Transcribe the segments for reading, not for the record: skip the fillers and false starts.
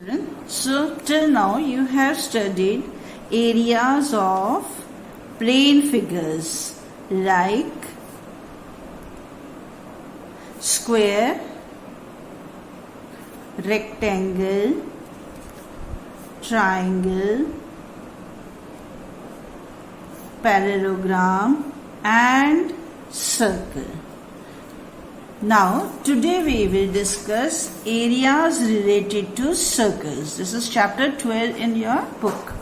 So till now you have studied areas of plane figures like square, rectangle, triangle, parallelogram and circle. Now, today we will discuss areas related to circles. This is chapter 12 in your book.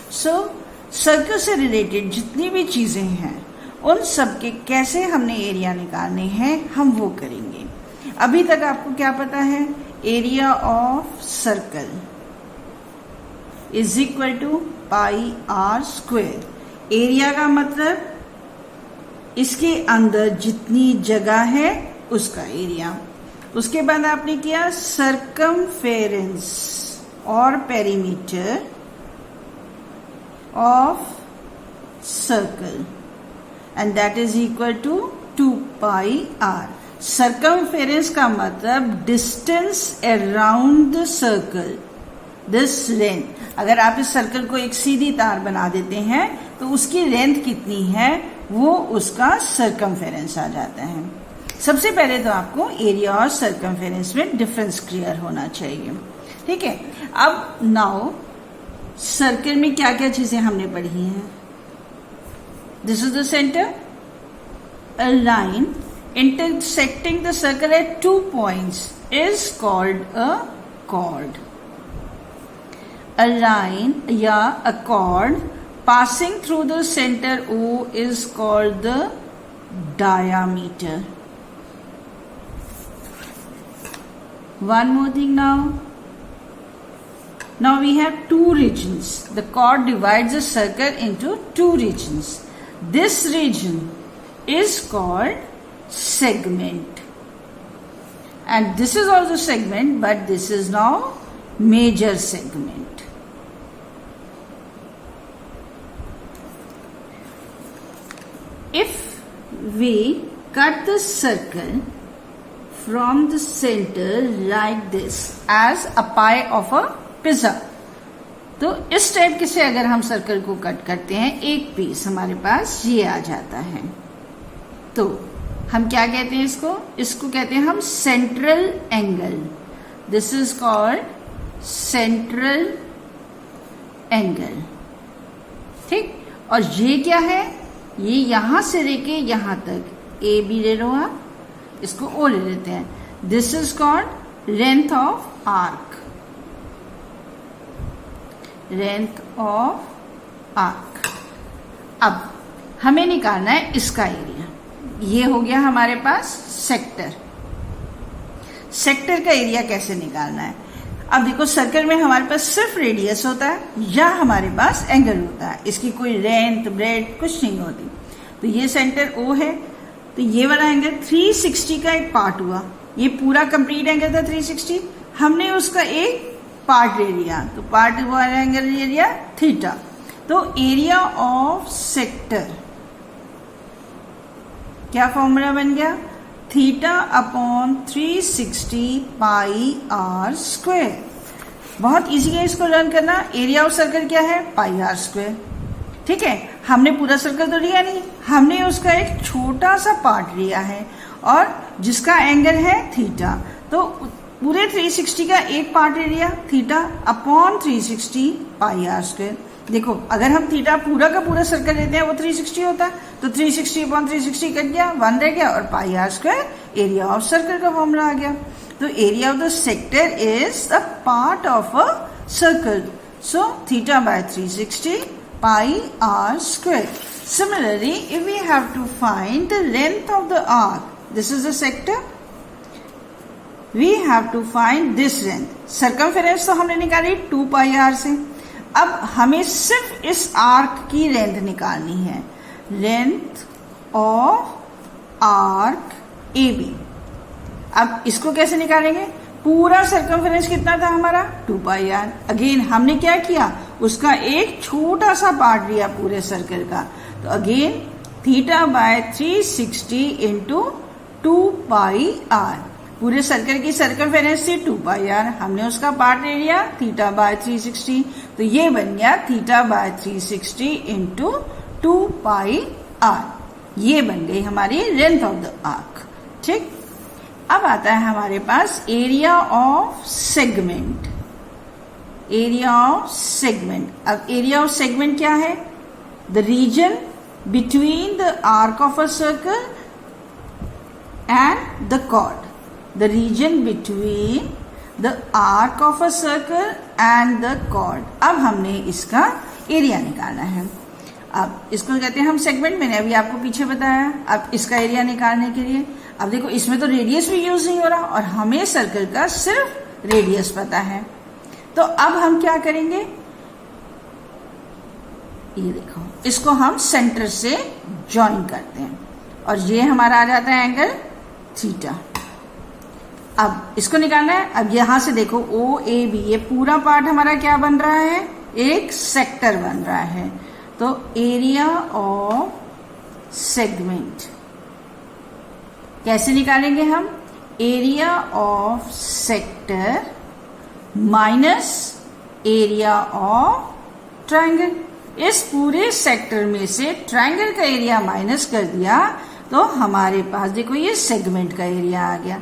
So, circle से related जितनी भी चीजें हैं, उन सब के कैसे हमने एरिया निकालने हैं, हम वो करेंगे. अभी तक आपको क्या पता है? Area of circle is equal to pi R square. Area का मतलब इसके अंदर जितनी जगह है उसका एरिया. उसके बाद आपने किया सर्कमफेरेंस और perimeter of circle and that is equal to 2 pi R. Circumference का मतलब distance around the circle, this length. अगर आप इस सर्कल को एक सीधी तार बना देते हैं तो उसकी लेंथ कितनी है वो उसका सर्कमफेरेंस आ जाता है. सबसे पहले तो आपको एरिया और सर्कमफेरेंस में डिफरेंस क्लियर होना चाहिए. ठीक है. अब नाउ सर्कल में क्या क्या चीजें हमने पढ़ी हैं. This is the centre. A line intersecting the circle at 2 points is called a chord. A line या a chord passing through the center O is called the diameter. One more thing now. Now we have two regions. The chord divides the circle into two regions. This region is called segment. And this is also segment, but this is now major segment. If we cut the circle from the center like this as a pie of a pizza, तो इस type के से अगर हम circle को cut करते हैं, एक पीस हमारे पास ये आ जाता है. तो हम क्या कहते हैं इसको कहते हैं हम central angle. This is called central angle. ठीक. और ये क्या है? ये यहां से लेके यहां तक ए बी ले लो आप, इसको ओ ले लेते हैं. This is called length of arc. Length of arc. अब हमें निकालना है इसका एरिया. ये हो गया हमारे पास सेक्टर. सेक्टर का एरिया कैसे निकालना है? अब देखो, सर्कल में हमारे पास सिर्फ रेडियस होता है या हमारे पास एंगल होता है. इसकी कोई लेंथ ब्रेड कुछ नहीं होती. तो ये सेंटर O है, तो ये वाला एंगल 360 का एक पार्ट हुआ. ये पूरा कंप्लीट एंगल था 360. हमने उसका एक पार्ट ले लिया, तो पार्ट वाला एंगल ले लिया थीटा. तो एरिया ऑफ सेक्टर क्या फॉर्मूला बन गया? Theta upon 360 pi R square. बहुत इजी है इसको लर्न करना. एरिया ऑफ सर्कल क्या है? Pi R square. ठीक है. हमने पूरा सर्कल तो लिया नहीं, हमने उसका एक छोटा सा पार्ट लिया है और जिसका एंगल है थीटा. तो पूरे 360 का एक पार्ट ले लिया, theta upon 360 pi R square. देखो, अगर हम थीटा पूरा का पूरा सर्कल लेते हैं वो 360 होता है, तो 360 अपॉन 360 कट गया, 1 रह गया और pi are square area of circle का फॉर्मूला आ गया. तो area of the sector is the part of a circle. So theta by 360 pi are square. Similarly, if we have to find the length of the arc, this is the sector, we have to find this length. Circumference तो हमने निकाली 2 pi are से. अब हमें सिर्फ इस arc की length निकालनी है. Length of arc A B. अब इसको कैसे निकालेंगे? पूरा सर्कमफेरेंस कितना था हमारा? 2 पाई आर. अगेन हमने क्या किया? उसका एक छोटा सा पार्ट लिया पूरे सर्कल का. तो again theta by 360 into 2 pi R. पूरे सर्कल की सर्कमफेरेंस थी 2 पाई आर, हमने उसका पार्ट ले लिया थीटा बाय 360, तो ये बन गया theta by 360 into 2 pi R, ये बन गई हमारी लेंथ ऑफ द आर्क। ठीक, अब आता है हमारे पास area of segment. Area of segment, अब एरिया ऑफ सेगमेंट क्या है? The region between the arc of a circle and the chord, the region between the arc of a circle and the chord. अब हमने इसका area निकालना है। अब इसको कहते हैं हम सेगमेंट, मैंने अभी आपको पीछे बताया। अब इसका एरिया निकालने के लिए, अब देखो इसमें तो रेडियस भी यूज नहीं हो रहा और हमें सर्कल का सिर्फ रेडियस पता है, तो अब हम क्या करेंगे, ये देखो इसको हम सेंटर से ज्वाइन करते हैं और ये हमारा आ जाता है एंगल थीटा। अब इसको निकालना है। अब यहां से देखो ओ ए बी, ये पूरा पार्ट हमारा क्या बन रहा है? एक सेक्टर बन रहा है। तो एरिया ऑफ सेगमेंट कैसे निकालेंगे हम? Area of sector minus area of triangle. इस पूरे सेक्टर में से ट्रायंगल का एरिया माइनस कर दिया तो हमारे पास देखो ये सेगमेंट का एरिया आ गया।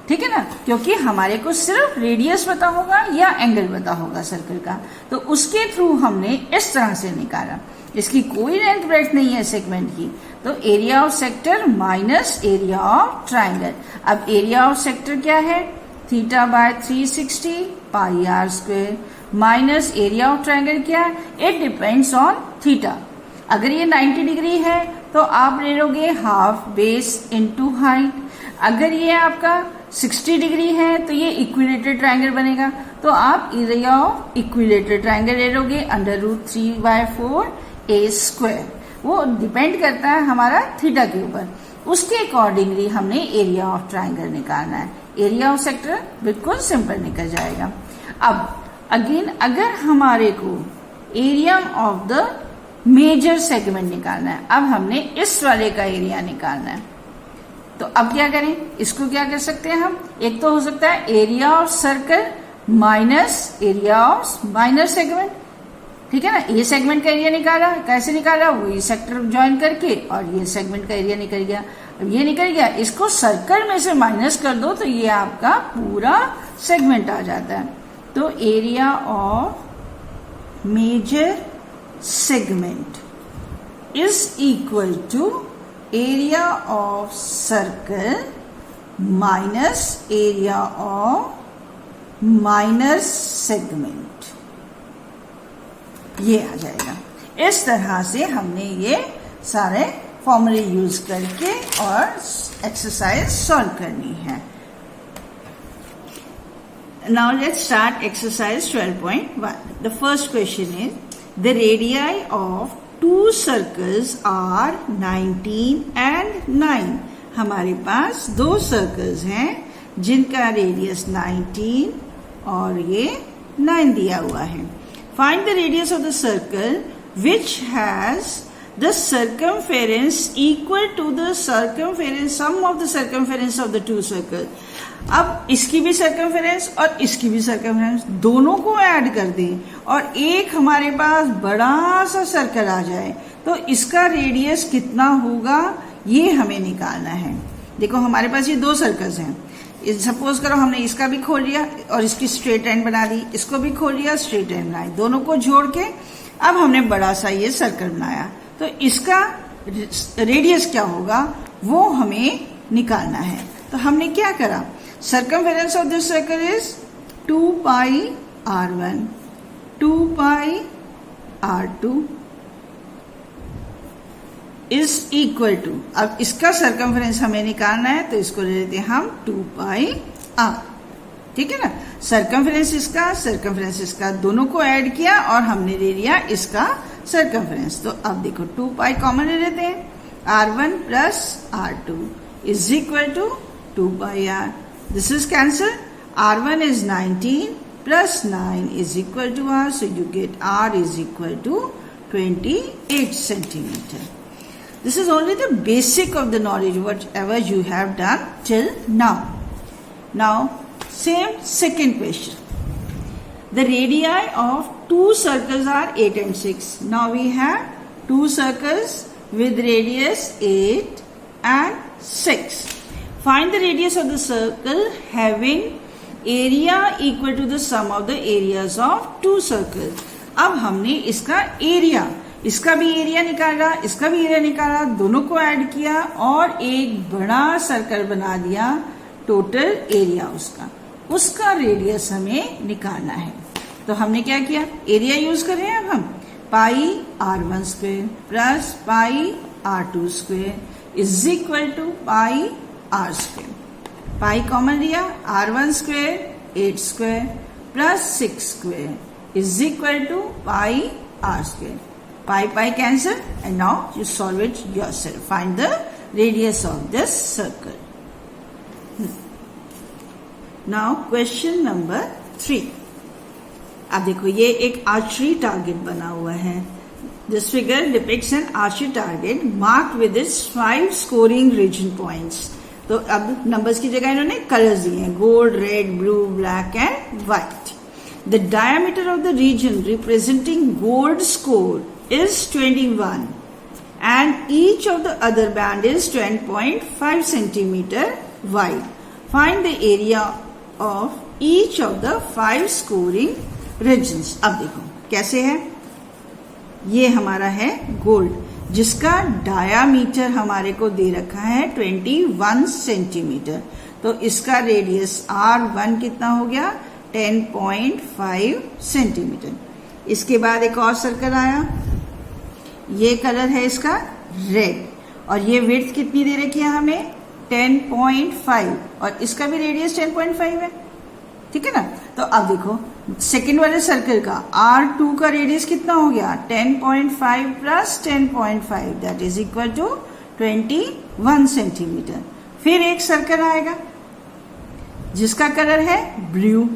ठीक है ना, क्योंकि हमारे को सिर्फ रेडियस पता होगा या एंगल पता होगा सर्कल का, तो उसके थ्रू हमने इस तरह से निकाला। इसकी कोई लेंथ ब्रेड्थ नहीं है सेगमेंट की, तो area of sector minus area of triangle. अब एरिया ऑफ सेक्टर क्या है? Theta by 360 pi are square minus area of triangle क्या है? It depends on theta. अगर ये 90 डिग्री है तो आप ले लोगे हाफ बेस इनटू हाइट। अगर ये आपका 60 डिग्री है तो ये इक्विलेटरल ट्रायंगल बनेगा, तो आप एरिया ऑफ इक्विलेटरल ट्रायंगल ले लोगे √3/4 ए स्क्वायर। वो डिपेंड करता है हमारा थीटा के ऊपर, उसके अकॉर्डिंगली हमने एरिया ऑफ ट्रायंगल निकालना है। एरिया ऑफ सेक्टर बिल्कुल सिंपल निकल जाएगा। अब अगेन अगर हमारे को area of the major segment निकालना है, अब हमने इस वाले का एरिया निकालना है, तो अब क्या करें? इसको क्या कर सकते हैं हम? एक तो हो सकता है area of circle minus area of minor segment. ठीक है ना, ये सेगमेंट का एरिया निकाला, कैसे निकाला? वो ये सेक्टर ज्वाइन करके, और ये सेगमेंट का एरिया निकल गया। अब ये निकल गया, इसको सर्कल में से माइनस कर दो तो ये आपका पूरा सेगमेंट आ जाता है। तो area of major segment is equal to area of circle minus area of minor segment, ये आ जाएगा। इस तरह से हमने ये सारे फॉर्मूले यूज करके और एक्सरसाइज सॉल्व करनी है। Now let's start exercise 12.1. The first question is, the radii of two circles are 19 and 9. हमारे पास दो सर्कल्स हैं जिनका रेडियस 19 और ये 9 दिया हुआ है। Find the radius of the circle which has the circumference equal to the circumference sum of the circumference of the two circles. अब इसकी भी सर्कमफेरेंस और इसकी भी सर्कमफेरेंस दोनों को ऐड कर दें और एक हमारे पास बड़ा सा सर्कल आ जाए तो इसका रेडियस कितना होगा ये हमें निकालना है। देखो हमारे पास ये दो सर्कल्स हैं, सपोज करो हमने इसका भी खोल लिया और इसकी स्ट्रेट एंड बना दी, इसको भी खोल लिया स्ट्रेट एंड बनाई, दोनों को जोड़ के अब हमने बड़ा सा ये सर्कल बनाया, तो इसका रेडियस क्या होगा वो हमें निकालना है। तो हमने क्या करा, circumference of this circle is 2 pi r1, 2 pi r2 is equal to, अब इसका circumference हमें निकालना है तो इसको ले लेते हैं हम 2 pi r। ठीक है ना, circumference इसका दोनों को ऐड किया और हमने ले लिया इसका circumference। तो अब देखो 2 pi कॉमन ले लेते हैं, r1 plus r2 is equal to 2 pi r। This is cancelled. R1 is 19 plus 9 is equal to R. So you get R is equal to 28 centimeter. This is only the basic of the knowledge, whatever you have done till now. Now same second question. The radii of two circles are 8 and 6. Now we have two circles with radius 8 and 6. Find the radius of the circle having area equal to the sum of the areas of two circles. अब हमने इसका area, इसका भी area निकाला, इसका भी area निकाला, दोनों को ऐड किया और एक बड़ा सर्कल बना दिया. टोटल एरिया उसका रेडियस हमें निकालना है. तो हमने क्या किया, एरिया यूज कर रहे हैं. अब हम pi r1 square plus pi r2 square is equal to pi r square. Pi common लिया, r1 square 8 square plus 6 square is equal to pi r square. Pi pi cancel and now you solve it yourself. Find the radius of this circle. Now question number 3. अब देखो ये एक archery target बना हुआ है. This figure depicts an archery target marked with its 5 scoring region points. तो अब numbers की जगह इन्होंने कलर्स दिए हैं, gold, red, blue, black and white. The diameter of the region representing gold score is 21 and each of the other band is 10.5 centimeter wide. Find the area of each of the 5 scoring regions. अब देखो कैसे है, ये हमारा है gold जिसका diameter हमारे को दे रखा है 21 सेंटीमीटर. तो इसका रेडियस R1 कितना हो गया, 10.5 सेंटीमीटर. इसके बाद एक और सर्कल आया, ये कलर है इसका रेड और ये विड्थ कितनी दे रखी है हमें 10.5 और इसका भी रेडियस 10.5 है. ठीक है ना. तो अब देखो सेकेंड वाले सर्कल का R2 का रेडियस कितना हो गया, 10.5 plus 10.5 that is equal to 21 centimetre. फिर एक सर्कल आएगा जिसका कलर है ब्लू.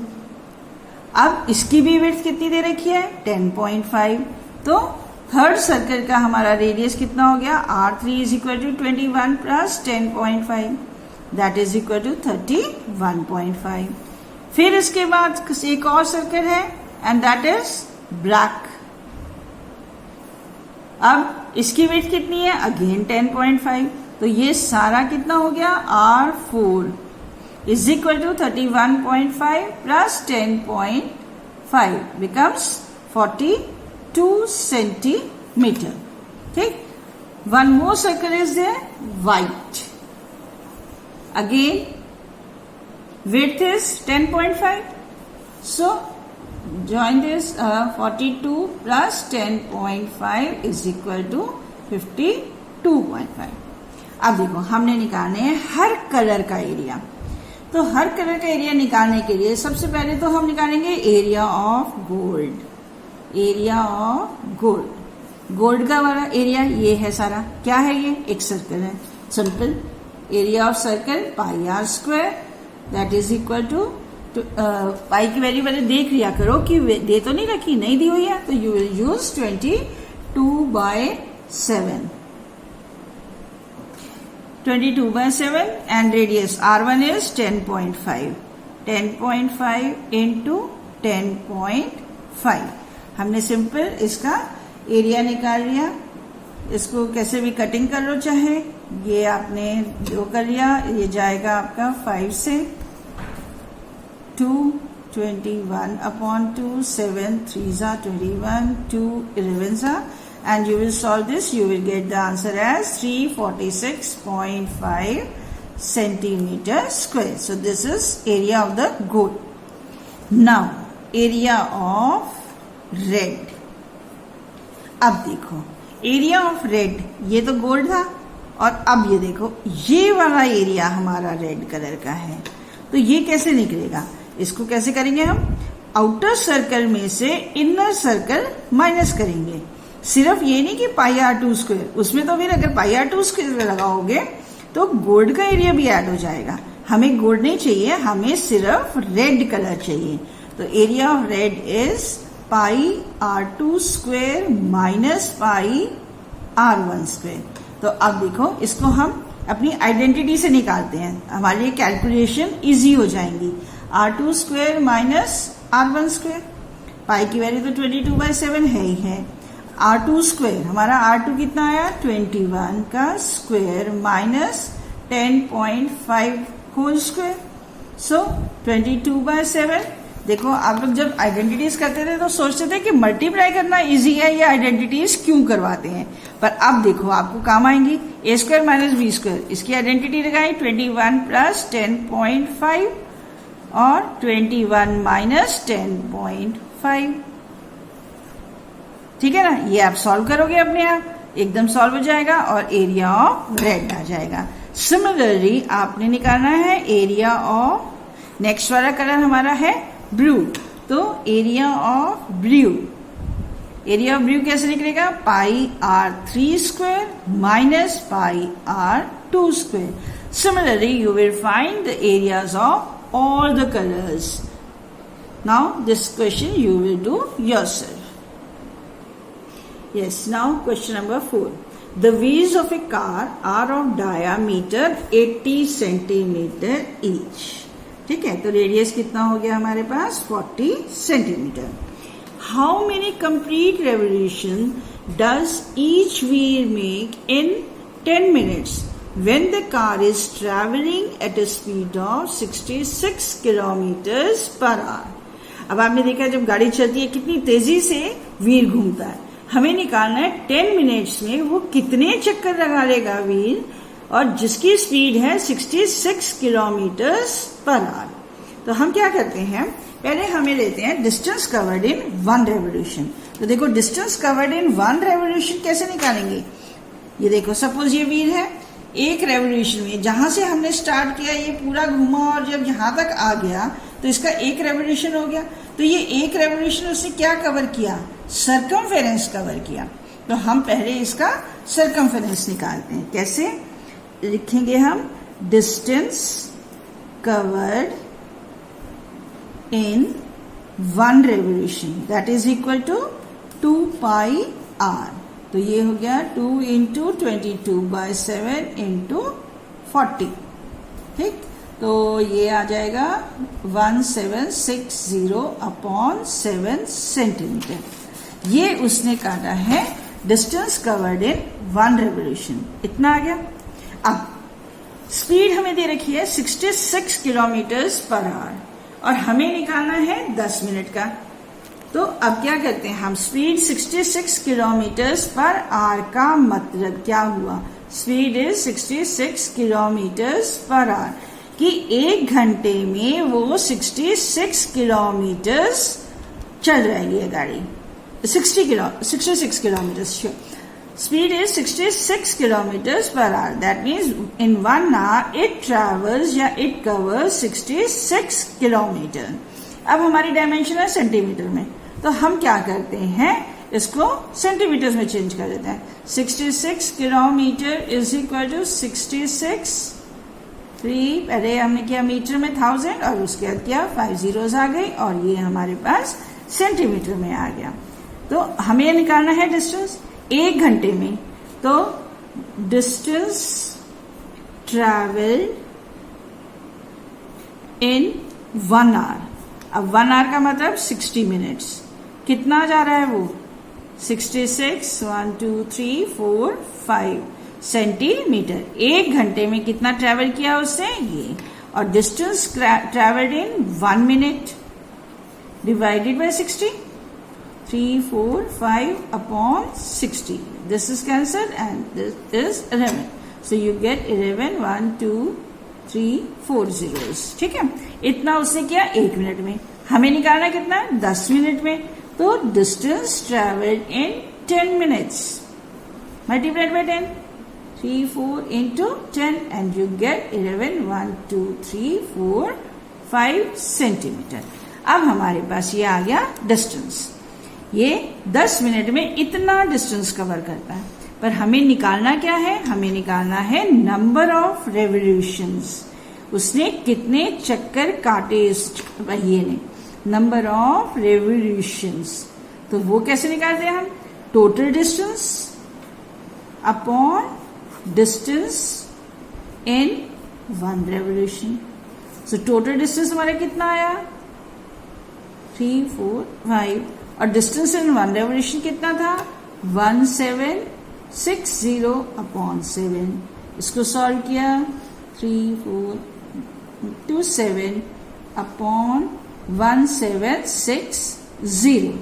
अब इसकी भी विड्थ कितनी दे रखी है 10.5. तो थर्ड सर्कल का हमारा रेडियस कितना हो गया, R3 is equal to 21 plus 10.5 that is equal to 31.5. फिर इसके बाद एक और सर्कल है एंड दैट इज ब्लैक. अब इसकी विड्थ कितनी है, अगेन 10.5. तो ये सारा कितना हो गया, R4 is equal to 31.5 plus 10.5 becomes 42 centimetre. ठीक. One more circle is there, white. Again width is 10.5. So join this 42 plus 10.5 is equal to 52.5. अब देखो हमने निकालने हैं हर कलर का एरिया. तो हर कलर का एरिया निकालने के लिए सबसे पहले तो हम निकालेंगे area of gold. Area of gold, gold का वाला एरिया ये है सारा. क्या है ये, एक सर्कल है. Simple area of circle pi are square that is equal to pi की वैल्यू पहले देख लिया करो कि दे तो नहीं रखी, नहीं दी हुई है. तो you will use 22/7 22/7 and radius R1 is 10.5. 10.5 into 10.5. हमने सिंपल इसका एरिया निकाल लिया. इसको कैसे भी कटिंग कर लो, चाहे ये आपने जो कर लिया, ये जाएगा आपका 5 से 2 21/2 7 3s are 21 2 11s are and you will solve this. You will get the answer as 346.5 centimeter square. So this is area of the gold. Now area of red. अब देखो एरिया ऑफ रेड, ये तो gold था और अब ये देखो ये वाला एरिया हमारा रेड कलर का है. तो ये कैसे निकलेगा, इसको कैसे करेंगे हम, आउटर सर्कल में से इनर सर्कल माइनस करेंगे. सिर्फ ये नहीं कि पाई R2 स्क्वायर, उसमें तो फिर अगर पाई R2 स्क्वायर लगाओगे तो गोल्ड का एरिया भी ऐड हो जाएगा. हमें गोल्ड नहीं चाहिए, हमें सिर्फ रेड कलर चाहिए. तो area of red is pi R2 square minus pi R1 square. तो अब देखो इसको हम अपनी आइडेंटिटी से निकालते हैं, हमारे लिए कैलकुलेशन इजी हो जाएंगी। r2 square minus r1 square, पाई की वैल्यू तो 22/7 है ही है। r2 स्क्वायर, हमारा r2 कितना आया 21 का स्क्वायर माइनस 10.5 होल स्क्वायर, सो 22/7। देखो आप लोग जब आइडेंटिटीज करते थे तो सोचते थे कि मल्टीप्लाई करना इजी है, ये आइडेंटिटीज क्यों करवाते हैं, पर अब देखो आपको काम आएंगी। ए स्क्वायर माइनस बी स्क्वायर, इसकी आइडेंटिटी लगाई 21 प्लस 10.5 और 21 माइनस 10.5, ठीक है ना। ये आप सॉल्व करोगे अपने आप, एकदम सॉल्व हो जाएगा और एरिया ऑफ रेड आ जाएगा। सिमिलरली आपने निकालना है एरिया ऑफ, नेक्स्ट वाला कलर हमारा है ब्लू, तो area of blue, area of blue कैसे निकलेगा, पाई r3 square minus pi r2 square. Similarly you will find the areas of all the colours. Now this question you will do yourself. Yes, now question number 4. The wheels of a car are of diameter 80 centimeter each. ठीक है, तो radius कितना हो गया हमारे पास 40 centimetre. How many complete revolution does each wheel make in 10 minutes when the car is traveling at a speed of 66 kilometers per hour? अब आपने देखा जब गाड़ी चलती है कितनी तेजी से व्हील घूमता है, हमें निकालना है 10 मिनट्स में वो कितने चक्कर लगा लेगा व्हील, और जिसकी स्पीड है 66 किलोमीटर्स पर आवर। तो हम क्या करते हैं, पहले हमें लेते हैं डिस्टेंस कवर्ड इन 1 रेवोल्यूशन। तो देखो डिस्टेंस कवर्ड इन 1 रेवोल्यूशन कैसे निकालेंगे, ये देखो सपोज ये व्हील है, एक रेवोल्यूशन में जहां से हमने स्टार्ट किया ये पूरा घूमा और जब यहां तक आ गया तो इसका एक रेवोल्यूशन हो गया। तो ये एक रेवोल्यूशन उसने क्या कवर किया, सर्कमफेरेंस कवर किया। तो हम पहले इसका सर्कमफेरेंस निकालते हैं, कैसे लिखेंगे हम, distance covered in 1 revolution that is equal to 2 pi r। तो ये हो गया 2 इंटू 22/7 इंटू 40, ठीक। तो ये आ जाएगा 1760 अपॉन 7 सेंटीमीटर। ये उसने काटा है डिस्टेंस कवर्ड इन 1 रेवोल्यूशन, इतना आ गया। अब स्पीड हमें दे रखी है 66 किलोमीटर्स पर आवर और हमें निकालना है 10 मिनट का। तो अब क्या करते हैं हम, स्पीड 66 किलोमीटर्स पर आवर का मतलब क्या हुआ, speed is 66 kilometres per hour, कि 1 घंटे में वो 66 किलोमीटर्स चल रही है गाड़ी, 66 kilometres, sure. Speed is 66 kilometres per hour, that means in 1 hour it travels या इट कवर्स 66 किलोमीटर। अब हमारी डायमेंशन है सेंटीमीटर में, तो हम क्या करते हैं, इसको सेंटीमीटर में चेंज कर देते हैं। 66 किलोमीटर इज इक्वल टू 66, पहले हमने किया मीटर में 1000 और उसके बाद किया 5 zeros आ गई और ये हमारे पास सेंटीमीटर में आ गया। तो हमें निकालना है डिस्टेंस 1 घंटे में, तो डिस्टेंस ट्रैवल इन 1 आवर। अब 1 आवर का मतलब 60 मिनट्स, कितना जा रहा है वो 66, 1 2 3 4 5 सेंटीमीटर। 1 घंटे में कितना ट्रेवल किया उसने ये, और distance travelled in 1 minute divided by 60, 3 4 5 upon 60, this is cancelled and this is 11, so you get 11 1 2 3 4 zeros, ठीक है। इतना उसने किया 1 मिनट में, हमें निकालना कितना 10 मिनट में। तो distance travelled in 10 minutes multiplied by 10, 3 4 into 10 and you get 11 1 2 3 4 5 centimetre. अब हमारे पास ये आ गया डिस्टेंस, ये 10 मिनट में इतना डिस्टेंस कवर करता है। पर हमें निकालना क्या है, हमें निकालना है नंबर ऑफ रेवोल्यूशंस, उसने कितने चक्कर काटे इस पहिए ने, नंबर ऑफ रेवोल्यूशंस। तो वो कैसे निकालते हैं हम, total distance upon distance in 1 revolution. So total distance हमारा कितना आया? 3, 4, 5 और डिस्टेंस इन 1 revolution कितना था? 1760 अपॉन 7. इसको सॉल्व किया 3427 अपॉन 1760.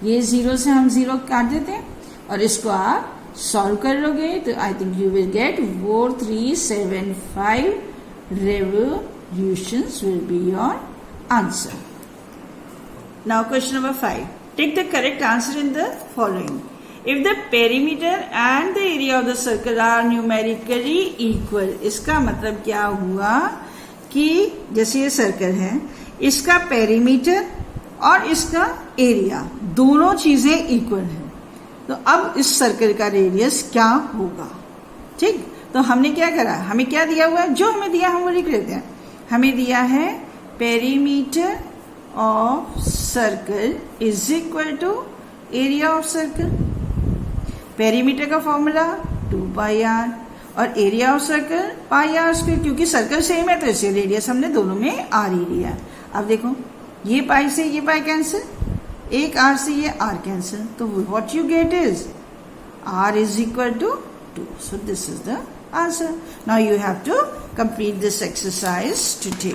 ये 0 से हम 0 काट देते हैं और इसको आप सॉल्व कर लोगे तो I think you will get 4375 revolutions will be your answer. Now question number 5. Take the correct answer in the following. If the perimeter and the area of the circle are numerically equal, इसका मतलब क्या हुआ कि जैसे ये circle है, इसका perimeter और इसका एरिया दोनों चीजें इक्वल है, तो अब इस सर्कल का रेडियस क्या होगा? ठीक, तो हमने क्या करा, हमें क्या दिया हुआ है, जो हमें दिया हम वो लिख लेते हैं. हमें दिया है perimeter of circle is equal to area of circle. Perimeter का फॉर्मूला 2πr और एरिया ऑफ सर्कल πr², क्योंकि सर्कल सेम है तो इसे रेडियस हमने दोनों में r ही लिया. अब देखो ये पाई से ये पाई कैंसिल, एक r से ये r कैंसिल, तो what you get is r is equal to 2. So this is the answer. Now you have to complete this exercise today.